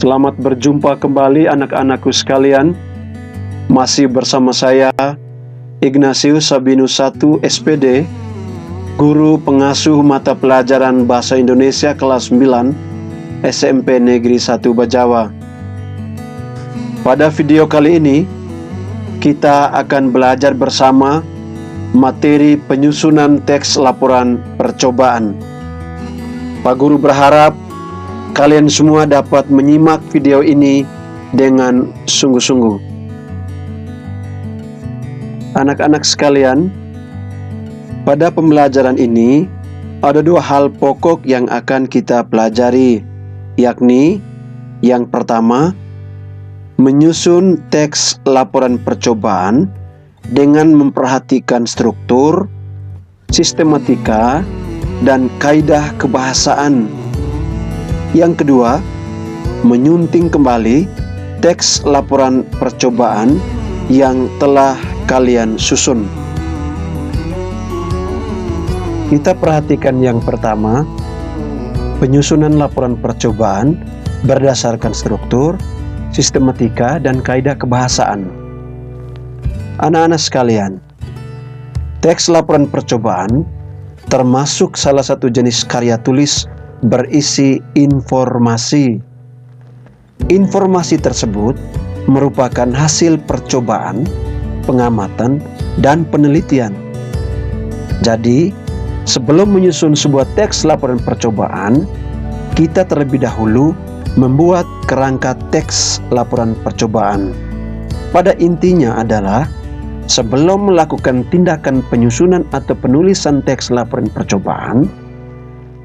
Selamat berjumpa kembali anak-anakku sekalian. Masih bersama saya, Ignatius Sabinus I, SPD, Guru Pengasuh Mata Pelajaran Bahasa Indonesia kelas 9, SMP Negeri 1 Bajawa. Pada video kali ini, kita akan belajar bersama materi penyusunan teks laporan percobaan. Pak Guru berharap kalian semua dapat menyimak video ini dengan sungguh-sungguh. Anak-anak sekalian, pada pembelajaran ini ada dua hal pokok yang akan kita pelajari, yakni yang pertama, menyusun teks laporan percobaan dengan memperhatikan struktur, sistematika, dan kaidah kebahasaan. Yang kedua, menyunting kembali teks laporan percobaan yang telah kalian susun. Kita perhatikan yang pertama, penyusunan laporan percobaan berdasarkan struktur, sistematika, dan kaidah kebahasaan. Anak-anak sekalian, teks laporan percobaan termasuk salah satu jenis karya tulis berisi informasi. Informasi tersebut merupakan hasil percobaan, pengamatan, dan penelitian. Jadi, sebelum menyusun sebuah teks laporan percobaan, kita terlebih dahulu membuat kerangka teks laporan percobaan. Pada intinya adalah, sebelum melakukan tindakan penyusunan atau penulisan teks laporan percobaan,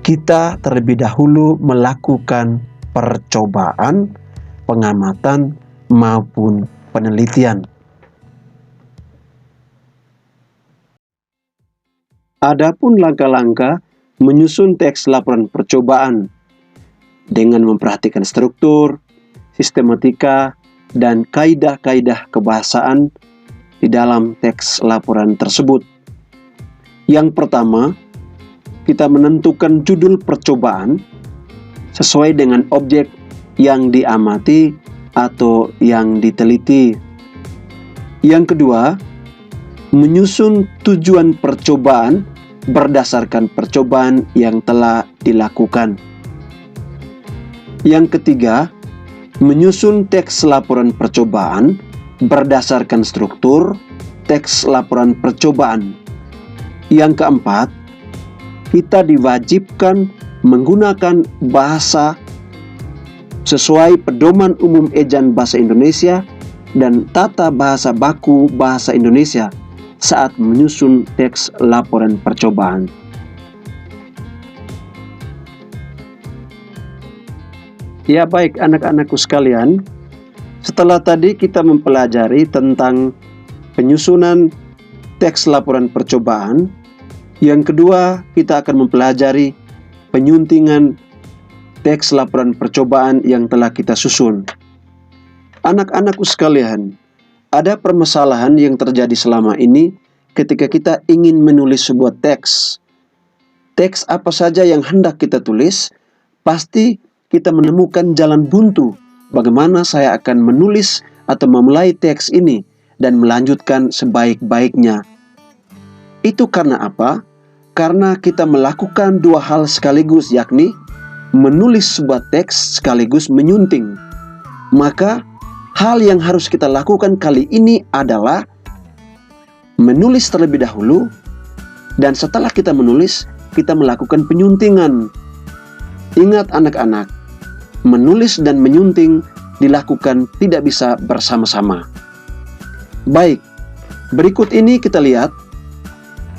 kita terlebih dahulu melakukan percobaan, pengamatan, maupun penelitian. Adapun langkah-langkah menyusun teks laporan percobaan dengan memperhatikan struktur, sistematika, dan kaidah-kaidah kebahasaan di dalam teks laporan tersebut. Yang pertama, kita menentukan judul percobaan sesuai dengan objek yang diamati atau yang diteliti. Yang kedua, menyusun tujuan percobaan berdasarkan percobaan yang telah dilakukan. Yang ketiga, menyusun teks laporan percobaan berdasarkan struktur teks laporan percobaan. Yang keempat, kita diwajibkan menggunakan bahasa sesuai Pedoman Umum Ejaan Bahasa Indonesia dan Tata Bahasa Baku Bahasa Indonesia saat menyusun teks laporan percobaan. Ya baik anak-anakku sekalian, setelah tadi kita mempelajari tentang penyusunan teks laporan percobaan, yang kedua kita akan mempelajari penyuntingan teks laporan percobaan yang telah kita susun. Anak-anakku sekalian, ada permasalahan yang terjadi selama ini ketika kita ingin menulis sebuah teks. Teks apa saja yang hendak kita tulis, pasti kita menemukan jalan buntu. Bagaimana saya akan menulis atau memulai teks ini dan melanjutkan sebaik-baiknya. Itu karena apa? Karena kita melakukan dua hal sekaligus, yakni menulis sebuah teks sekaligus menyunting. Maka hal yang harus kita lakukan kali ini adalah menulis terlebih dahulu, dan setelah kita menulis, kita melakukan penyuntingan. Ingat anak-anak, menulis dan menyunting dilakukan tidak bisa bersama-sama. Baik, berikut ini kita lihat.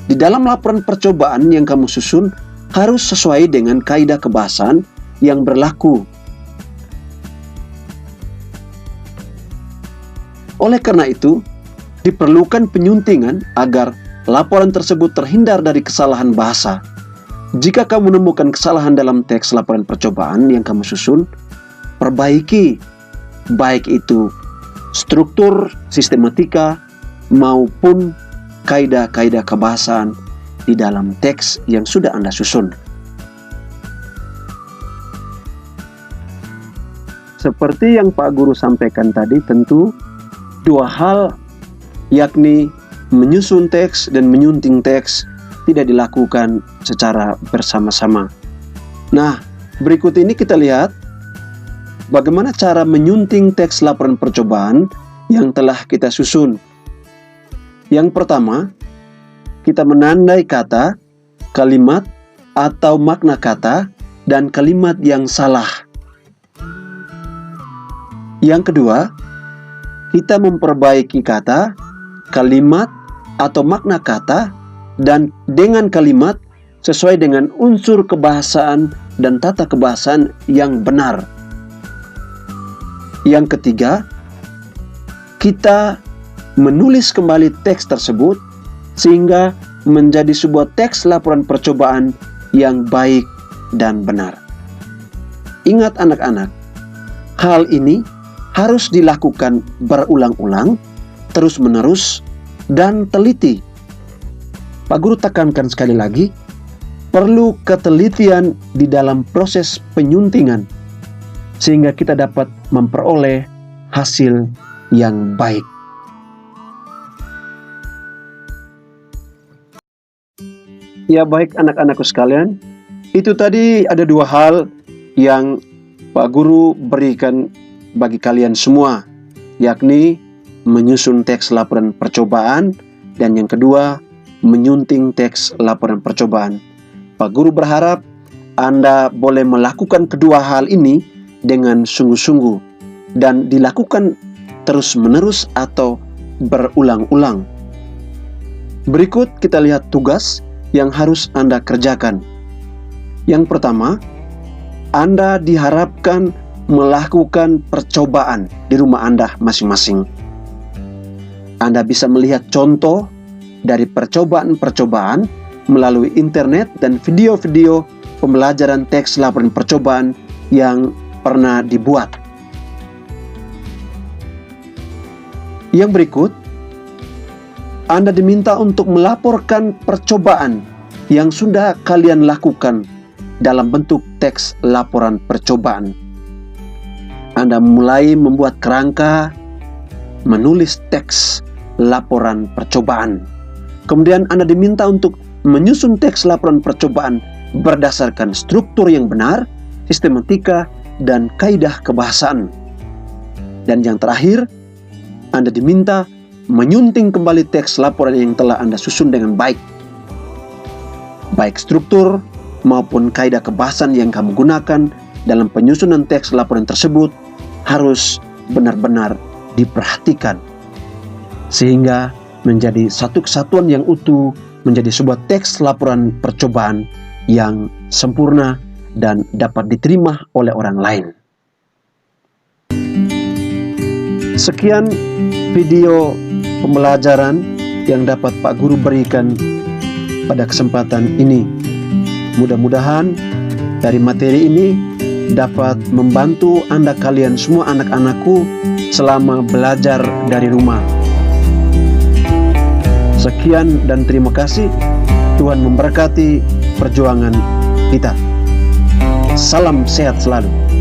Di dalam laporan percobaan yang kamu susun harus sesuai dengan kaidah kebahasaan yang berlaku. Oleh karena itu, diperlukan penyuntingan agar laporan tersebut terhindar dari kesalahan bahasa. Jika kamu menemukan kesalahan dalam teks laporan percobaan yang kamu susun, perbaiki, baik itu struktur, sistematika, maupun kaidah-kaidah kebahasaan di dalam teks yang sudah Anda susun. seperti yang Pak Guru sampaikan tadi, tentu dua hal, yakni menyusun teks dan menyunting teks tidak dilakukan secara bersama-sama. Nah, berikut ini kita lihat bagaimana cara menyunting teks laporan percobaan yang telah kita susun. Yang pertama, kita menandai kata, kalimat, atau makna kata dan kalimat yang salah. Yang kedua, kita memperbaiki kata, kalimat, atau makna kata dan dengan kalimat sesuai dengan unsur kebahasaan dan tata kebahasaan yang benar. Yang ketiga, kita menulis kembali teks tersebut sehingga menjadi sebuah teks laporan percobaan yang baik dan benar. Ingat anak-anak, hal ini harus dilakukan berulang-ulang, terus-menerus, dan teliti. Pak Guru tekankan sekali lagi, perlu ketelitian di dalam proses penyuntingan, sehingga kita dapat memperoleh hasil yang baik. Ya baik anak-anakku sekalian, itu tadi ada dua hal yang Pak Guru berikan bagi kalian semua, yakni menyusun teks laporan percobaan dan yang kedua menyunting teks laporan percobaan. Pak Guru berharap Anda boleh melakukan kedua hal ini dengan sungguh-sungguh dan dilakukan terus-menerus atau berulang-ulang. Berikut kita lihat tugas yang harus Anda kerjakan. Yang pertama, Anda diharapkan melakukan percobaan di rumah Anda masing-masing. Anda bisa melihat contoh dari percobaan-percobaan melalui internet dan video-video pembelajaran teks laporan percobaan yang pernah dibuat. Yang berikut, Anda diminta untuk melaporkan percobaan yang sudah kalian lakukan dalam bentuk teks laporan percobaan. Anda mulai membuat kerangka, menulis teks laporan percobaan. Kemudian Anda diminta untuk menyusun teks laporan percobaan berdasarkan struktur yang benar, sistematika, dan kaidah kebahasaan. Dan yang terakhir, Anda diminta menyunting kembali teks laporan yang telah Anda susun dengan baik. Baik struktur maupun kaidah kebahasaan yang kamu gunakan dalam penyusunan teks laporan tersebut harus benar-benar diperhatikan, sehingga menjadi satu kesatuan yang utuh, menjadi sebuah teks laporan percobaan yang sempurna dan dapat diterima oleh orang lain. Sekian video pembelajaran yang dapat Pak Guru berikan pada kesempatan ini. Mudah-mudahan dari materi ini dapat membantu Anda kalian semua anak-anakku selama belajar dari rumah. Sekian dan terima kasih. Tuhan memberkati perjuangan kita. Salam sehat selalu.